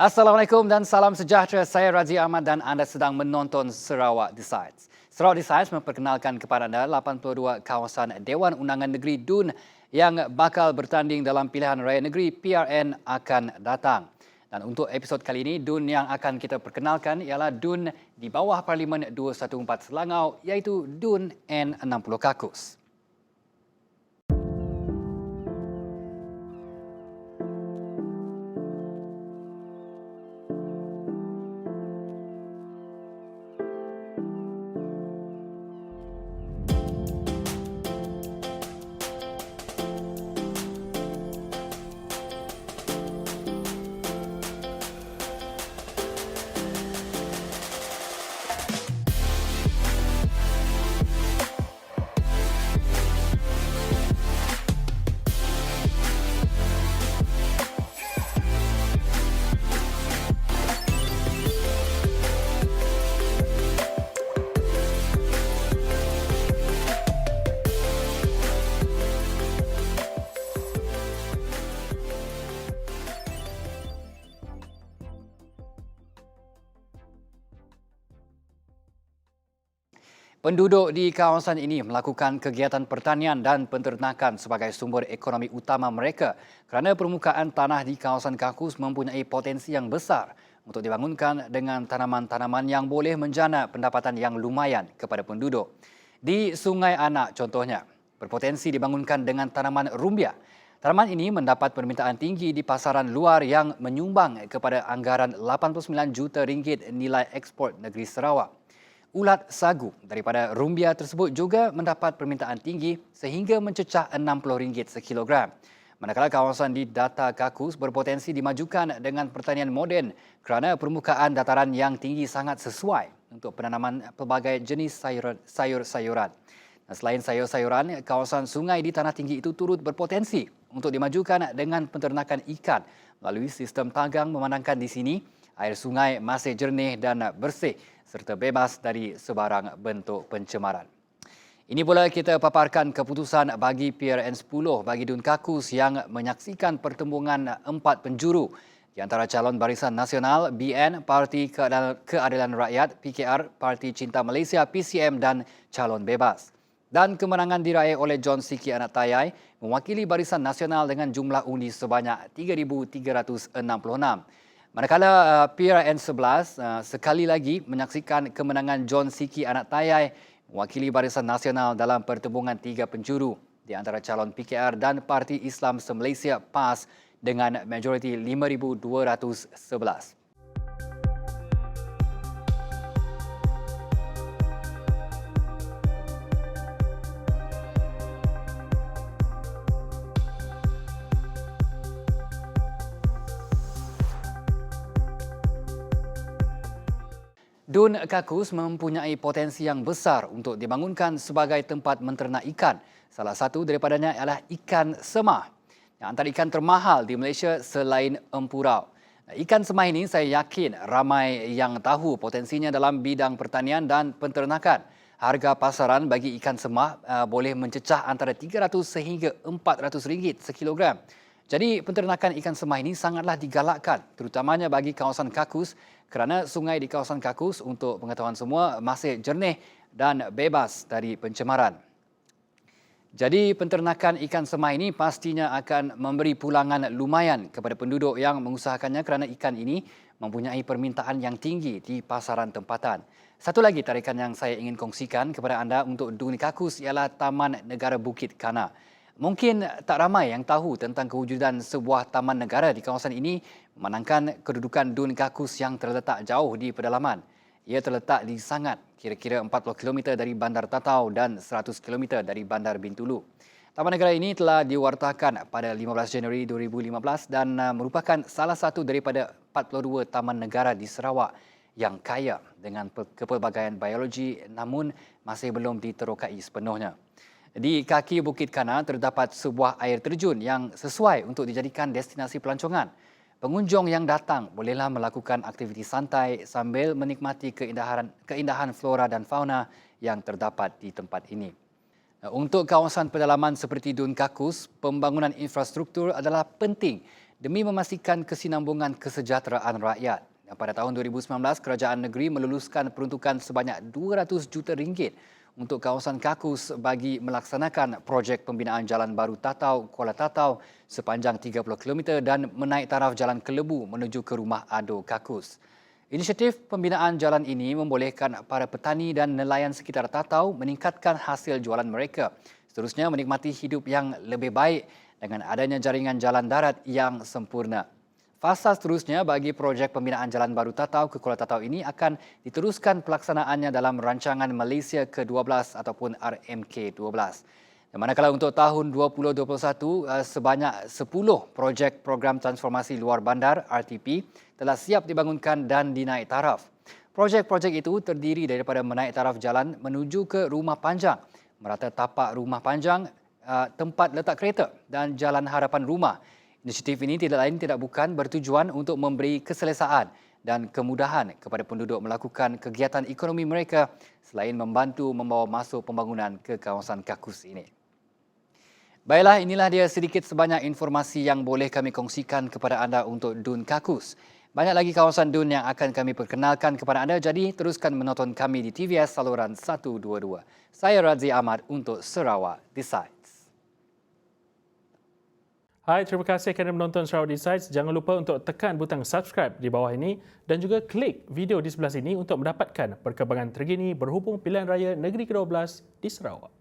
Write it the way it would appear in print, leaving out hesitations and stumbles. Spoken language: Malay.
Assalamualaikum dan salam sejahtera. Saya Razi Ahmad dan anda sedang menonton Sarawak Decides. Sarawak Decides memperkenalkan kepada anda 82 kawasan Dewan Undangan Negeri DUN yang bakal bertanding dalam pilihan raya negeri PRN akan datang. Dan untuk episod kali ini, DUN yang akan kita perkenalkan ialah DUN di bawah Parlimen 214 Selangau iaitu DUN N60 Kakus. Penduduk di kawasan ini melakukan kegiatan pertanian dan penternakan sebagai sumber ekonomi utama mereka kerana permukaan tanah di kawasan Kakus mempunyai potensi yang besar untuk dibangunkan dengan tanaman-tanaman yang boleh menjana pendapatan yang lumayan kepada penduduk. Di Sungai Anak contohnya, berpotensi dibangunkan dengan tanaman rumbia. Tanaman ini mendapat permintaan tinggi di pasaran luar yang menyumbang kepada anggaran 89 juta ringgit nilai ekspor negeri Sarawak. Ulat sagu daripada rumbia tersebut juga mendapat permintaan tinggi sehingga mencecah RM60 sekilogram. Manakala kawasan di Data Kakus berpotensi dimajukan dengan pertanian moden kerana permukaan dataran yang tinggi sangat sesuai untuk penanaman pelbagai jenis sayur-sayuran. Dan selain sayur-sayuran, kawasan sungai di tanah tinggi itu turut berpotensi untuk dimajukan dengan penternakan ikan melalui sistem tagang memandangkan di sini air sungai masih jernih dan bersih serta bebas dari sebarang bentuk pencemaran. Ini pula kita paparkan keputusan bagi PRN 10 bagi DUN Kakus yang menyaksikan pertembungan 4 penjuru di antara calon Barisan Nasional BN, Parti Keadilan Rakyat PKR, Parti Cinta Malaysia PCM dan calon bebas. Dan kemenangan diraih oleh John Siki Anak Tayai mewakili Barisan Nasional dengan jumlah undi sebanyak 3,366. Manakala PRN 11 sekali lagi menyaksikan kemenangan John Siki Anak Tayai mewakili Barisan Nasional dalam pertembungan 3 penjuru di antara calon PKR dan Parti Islam Se-Malaysia PAS dengan majoriti 5,211. DUN Kakus mempunyai potensi yang besar untuk dibangunkan sebagai tempat menternak ikan. Salah satu daripadanya ialah ikan semah, yang antara ikan termahal di Malaysia selain empurau. Ikan semah ini saya yakin ramai yang tahu potensinya dalam bidang pertanian dan penternakan. Harga pasaran bagi ikan semah boleh mencecah antara 300 sehingga RM400 sekilogram. Jadi penternakan ikan semah ini sangatlah digalakkan terutamanya bagi kawasan Kakus kerana sungai di kawasan Kakus untuk pengetahuan semua masih jernih dan bebas dari pencemaran. Jadi penternakan ikan semah ini pastinya akan memberi pulangan lumayan kepada penduduk yang mengusahakannya kerana ikan ini mempunyai permintaan yang tinggi di pasaran tempatan. Satu lagi tarikan yang saya ingin kongsikan kepada anda untuk DUN Kakus ialah Taman Negara Bukit Kana. Mungkin tak ramai yang tahu tentang kewujudan sebuah taman negara di kawasan ini memandangkan kedudukan DUN Kakus yang terletak jauh di pedalaman. Ia terletak di Sangat, kira-kira 40 km dari Bandar Tatau dan 100 km dari Bandar Bintulu. Taman negara ini telah diwartakan pada 15 Januari 2015 dan merupakan salah satu daripada 42 taman negara di Sarawak yang kaya dengan kepelbagaian biologi namun masih belum diterokai sepenuhnya. Di kaki Bukit Kana terdapat sebuah air terjun yang sesuai untuk dijadikan destinasi pelancongan. Pengunjung yang datang bolehlah melakukan aktiviti santai sambil menikmati keindahan flora dan fauna yang terdapat di tempat ini. Untuk kawasan pedalaman seperti DUN Kakus, pembangunan infrastruktur adalah penting demi memastikan kesinambungan kesejahteraan rakyat. Dan pada tahun 2019, kerajaan negeri meluluskan peruntukan sebanyak 200 juta ringgit untuk kawasan Kakus bagi melaksanakan projek pembinaan Jalan Baru Tatau Kuala Tatau sepanjang 30 km dan menaik taraf Jalan Kelebu menuju ke Rumah Ado Kakus. Inisiatif pembinaan jalan ini membolehkan para petani dan nelayan sekitar Tatau meningkatkan hasil jualan mereka. Seterusnya menikmati hidup yang lebih baik dengan adanya jaringan jalan darat yang sempurna. Fasa seterusnya bagi projek pembinaan Jalan Baru Tatau ke Kuala Tatau ini akan diteruskan pelaksanaannya dalam Rancangan Malaysia ke-12 ataupun RMK-12. Dan manakala untuk tahun 2021, sebanyak 10 projek program transformasi luar bandar RTP telah siap dibangunkan dan dinaik taraf. Projek-projek itu terdiri daripada menaik taraf jalan menuju ke Rumah Panjang, merata tapak Rumah Panjang, tempat letak kereta dan Jalan Harapan Rumah. Inisiatif ini tidak lain tidak bukan bertujuan untuk memberi keselesaan dan kemudahan kepada penduduk melakukan kegiatan ekonomi mereka selain membantu membawa masuk pembangunan ke kawasan Kakus ini. Baiklah, inilah dia sedikit sebanyak informasi yang boleh kami kongsikan kepada anda untuk Dun Kakus. Banyak lagi kawasan Dun yang akan kami perkenalkan kepada anda, jadi teruskan menonton kami di TVS saluran 122. Saya Radzi Ahmad untuk Sarawak Decides. Hai, terima kasih kerana menonton Sarawak Decides. Jangan lupa untuk tekan butang subscribe di bawah ini dan juga klik video di sebelah sini untuk mendapatkan perkembangan terkini berhubung pilihan raya Negeri ke-12 di Sarawak.